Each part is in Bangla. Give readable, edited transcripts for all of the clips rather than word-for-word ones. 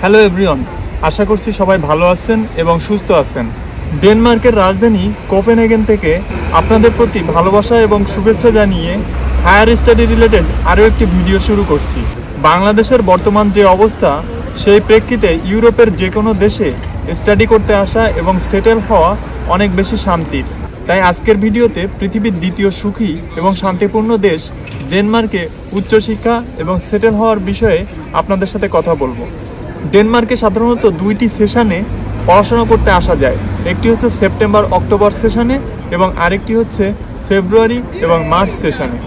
হ্যালো এভরিওয়ান, আশা করছি সবাই ভালো আছেন এবং সুস্থ আছেন। ডেনমার্কের রাজধানী কোপেনহেগেন থেকে আপনাদের প্রতি ভালোবাসা এবং শুভেচ্ছা জানিয়ে হায়ার স্টাডি রিলেটেড আরও একটি ভিডিও শুরু করছি। বাংলাদেশের বর্তমান যে অবস্থা, সেই প্রেক্ষিতে ইউরোপের যে কোনো দেশে স্টাডি করতে আসা এবং সেটেল হওয়া অনেক বেশি শান্তির। তাই আজকের ভিডিওতে পৃথিবীর দ্বিতীয় সুখী এবং শান্তিপূর্ণ দেশ ডেনমার্কে উচ্চশিক্ষা এবং সেটেল হওয়ার বিষয়ে আপনাদের সাথে কথা বলবো। ডেনমার্কে সাধারণত দুইটি সেশনে পড়াশোনা করতে আসা যায়। একটি হচ্ছে সেপ্টেম্বর অক্টোবর সেশনে এবং আরেকটি হচ্ছে ফেব্রুয়ারি এবং মার্চ সেশনে।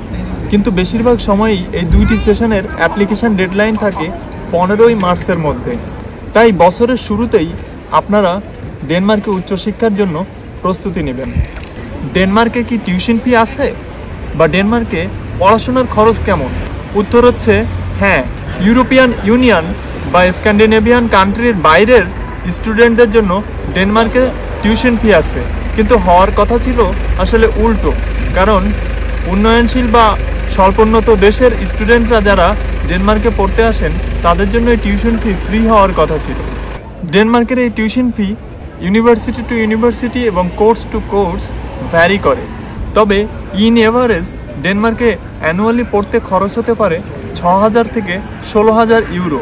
কিন্তু বেশিরভাগ সময়ই এই দুইটি সেশনের অ্যাপ্লিকেশন ডেডলাইন থাকে 15ই মার্চের মধ্যে। তাই বছরের শুরুতেই আপনারা ডেনমার্কে উচ্চশিক্ষার জন্য প্রস্তুতি নেবেন। ডেনমার্কে কি টিউশন ফি আছে, বা ডেনমার্কে পড়াশোনার খরচ কেমন? উত্তর হচ্ছে হ্যাঁ। ইউরোপিয়ান ইউনিয়ন বা স্ক্যান্ডিনেভিয়ান কান্ট্রির বাইরের স্টুডেন্টদের জন্য ডেনমার্কে টিউশন ফি আছে, কিন্তু হওয়ার কথা ছিল আসলে উল্টো। কারণ উন্নয়নশীল বা স্বল্পোন্নত দেশের স্টুডেন্টরা যারা ডেনমার্কে পড়তে আসেন, তাদের জন্য এই টিউশন ফি ফ্রি হওয়ার কথা ছিল। ডেনমার্কের এই tuition fee university two university এবং কোর্স টু কোর্স ভ্যারি করে। তবে ইন এভারেজ ডেনমার্কে অ্যানুয়ালি পড়তে খরচ হতে পারে 6,000 থেকে 16,000 ইউরো,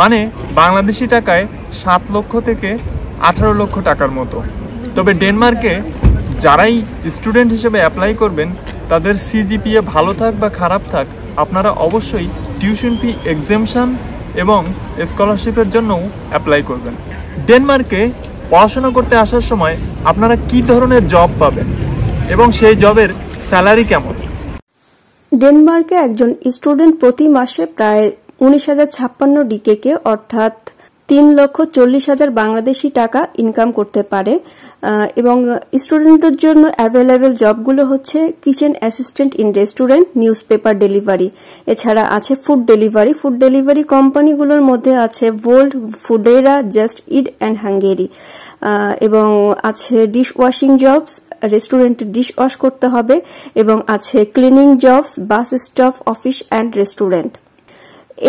মানে বাংলাদেশি টাকায় 7 লক্ষ থেকে 18 লক্ষ টাকার মতো। তবে ডেনমার্কে যারাই স্টুডেন্ট হিসেবে অ্যাপ্লাই করবেন, তাদের সিজিপিএ ভালো থাক বা খারাপ থাক, আপনারা অবশ্যই টিউশন ফি এক্সেমশন এবং স্কলারশিপের জন্যও অ্যাপ্লাই করবেন। ডেনমার্কে পড়াশোনা করতে আসার সময় আপনারা কি ধরনের জব পাবেন এবং সেই জবের স্যালারি কেমন? ডেনমার্কে একজন স্টুডেন্ট প্রতি মাসে প্রায় 19,056 ডিকেকে অর্থাৎ 3,40,000 বাংলাদেশি টাকা ইনকাম করতে পারে। এবং স্টুডেন্টদের জন্য অ্যাভেলেবেল জবগুলো হচ্ছে kitchen assistant in restaurant, newspaper delivery, এছাড়া আছে ফুড ডেলিভারি কোম্পানিগুলোর মধ্যে আছে Wolt, Foodora, just eat and Hungry, এবং আছে ডিশ ওয়াশিং জবস, রেস্টুরেন্টে ডিশ ওয়াশ করতে হবে, এবং আছে cleaning jobs, bus stop, office and restaurant.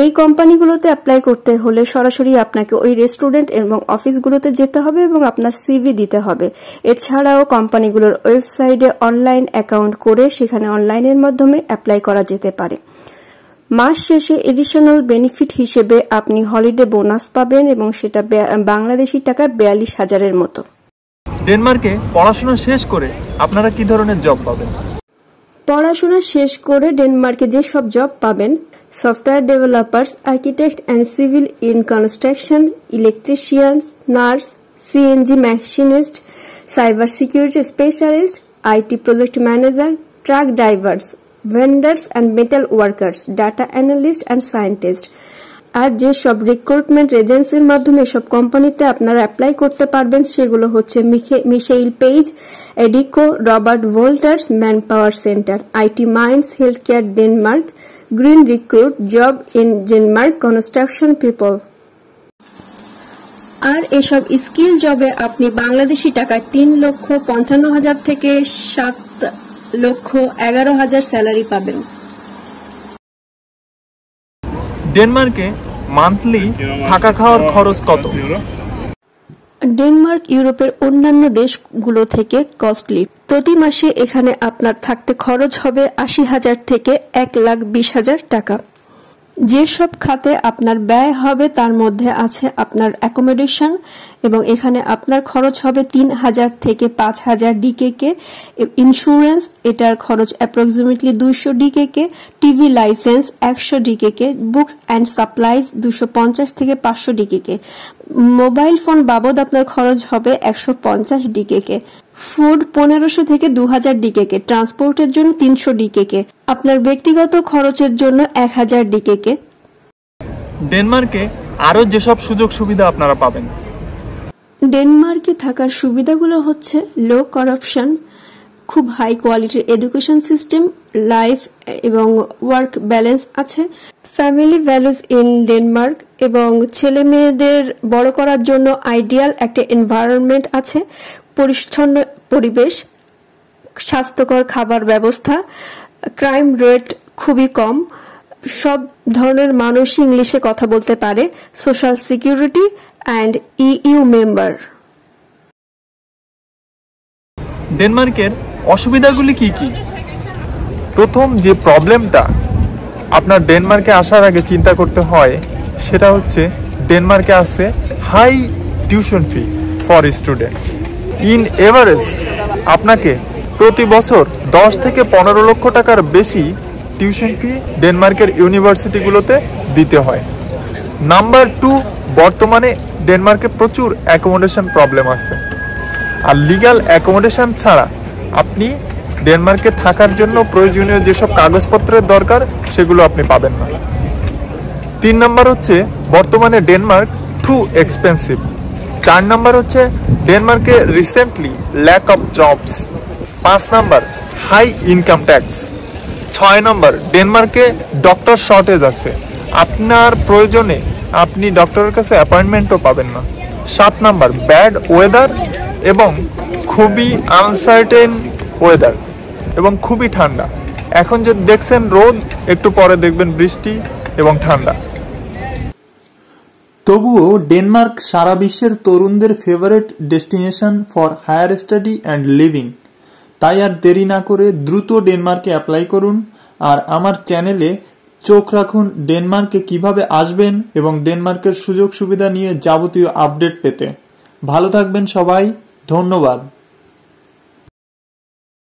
এই কোম্পানিগুলোতে অ্যাপ্লাই করতে হলে সরাসরি আপনাকে ওই রেস্টুরেন্ট এবং অফিসগুলোতে যেতে হবে এবং আপনার সিভি দিতে হবে। এছাড়াও কোম্পানিগুলোর ওয়েবসাইটে অনলাইন অ্যাকাউন্ট করে সেখানে অনলাইনের মাধ্যমে অ্যাপ্লাই করা যেতে পারে। মাস শেষে এডিশনাল বেনিফিট হিসেবে আপনি হলিডে বোনাস পাবেন এবং সেটা বাংলাদেশি টাকা 42,000-এর মতো। ডেনমার্কে পড়াশোনা শেষ করে আপনারা কি ধরনের জব পাবেন? পড়াশোনা শেষ করে ডেনমার্কে যেসব জব পাবেন: software developers, architect and civil in construction, electricians, nurse, CNG machinist, cyber security specialist, IT project manager, truck drivers, vendors and metal workers, data analyst and scientist. আর যেসব রিক্রুটমেন্ট এজেন্সির মাধ্যমে এসব কোম্পানিতে আপনারা অ্যাপ্লাই করতে পারবেন সেগুলো হচ্ছে Michael Page, Adecco, Robert Walters, man power centre, IT minds, health care Denmark, green recruit, job in Denmark, construction people. আর এসব স্কিল জবে আপনি বাংলাদেশি টাকায় 3,55,000 থেকে 7,11,000 স্যালারি পাবেন। ডেনমার্কে মান্থলি থাকা খাওয়ার খরচ কত? ডেনমার্ক ইউরোপের অন্যান্য দেশগুলো থেকে কস্টলি। প্রতি মাসে এখানে আপনার থাকতে খরচ হবে 80,000 থেকে 1,20,000 টাকা। যেসব খাতে আপনার ব্যয় হবে তার মধ্যে আছে আপনার অ্যাকোমোডেশন, এবং এখানে আপনার খরচ হবে 3,000 থেকে 5,000 ডিকেকে। ইন্স্যুরেন্স, এটার খরচ approximately 200 ডিকেকে। TV licence 100 ডিকেকে। Books and supplies 250 থেকে 500 ডিকেকে। মোবাইল ফোন বাবদ আপনার খরচ হবে 150 ডিকেকে। ফুড 1500 থেকে 2,000 ডিকেকে। ট্রান্সপোর্টের জন্য 300 ডিকেকে। আপনার ব্যক্তিগত খরচের জন্য 1,000 ডিকেকে। ডেনমার্কে আরো যেসব সুযোগ সুবিধা আপনারা পাবেন: ডেনমার্কে থাকার সুবিধাগুলো হচ্ছে লো করাপশন, খুব হাই কোয়ালিটির এডুকেশন সিস্টেম, লাইফ এবং ওয়ার্ক ব্যালেন্স আছে, ফ্যামিলি ভ্যালুস ইন ডেনমার্ক, এবং ছেলে মেয়েদের বড় করার জন্য আইডিয়াল একটা এনভায়রনমেন্ট আছে, পরিচ্ছন্ন পরিবেশ, স্বাস্থ্যকর খাবার ব্যবস্থা, ক্রাইম রেট খুবই কম, সব ধরনের মানুষ ইংলিশে কথা বলতে পারে, social security and EU member. ডেনমার্কের অসুবিধাগুলি কি কি? প্রথম যে প্রবলেমটা আপনার ডেনমার্কে আসার আগে চিন্তা করতে হয় সেটা হচ্ছে ডেনমার্কে আছে high tuition fee for students. In average আপনাকে প্রতি বছর 10 থেকে 15 লক্ষ টাকার বেশি টিউশন ফি ডেনমার্কের ইউনিভার্সিটিগুলোতে দিতে হয়। নাম্বার 2, বর্তমানে ডেনমার্কে প্রচুর অ্যাকোমোডেশন প্রবলেম আছে, আর লিগ্যাল অ্যাকোমোডেশন ছাড়া আপনি ডেনমার্কে থাকার জন্য প্রয়োজনীয় যেসব কাগজপত্রের দরকার সেগুলো আপনি পাবেন না। 3 নাম্বার হচ্ছে বর্তমানে ডেনমার্ক টু এক্সপেন্সিভ। 4 নাম্বার হচ্ছে ডেনমার্কে recently lack of jobs. 5 number high income tax. 6 number ডেনমার্কে ডক্টর শর্টেজ আছে, আপনার প্রয়োজনে আপনি ডক্টরের কাছে অ্যাপয়েন্টমেন্টও পাবেন না। 7 নাম্বার ব্যাড ওয়েদার এবং খুবই আনসার্টেন ওয়েদার এবং খুবই ঠান্ডা। এখন যে দেখছেন রোদ, একটু পরে দেখবেন বৃষ্টি এবং ঠান্ডা। তবুও ডেনমার্ক সারা বিশ্বের তরুণদের favourite destination for higher study and living. তাই আর দেরি না করে দ্রুত ডেনমার্কে অ্যাপ্লাই করুন। আর আমার চ্যানেলে চোখ রাখুন ডেনমার্কে কিভাবে আসবেন এবং ডেনমার্কের সুযোগ সুবিধা নিয়ে যাবতীয় আপডেট পেতে। ভালো থাকবেন সবাই, ধন্যবাদ।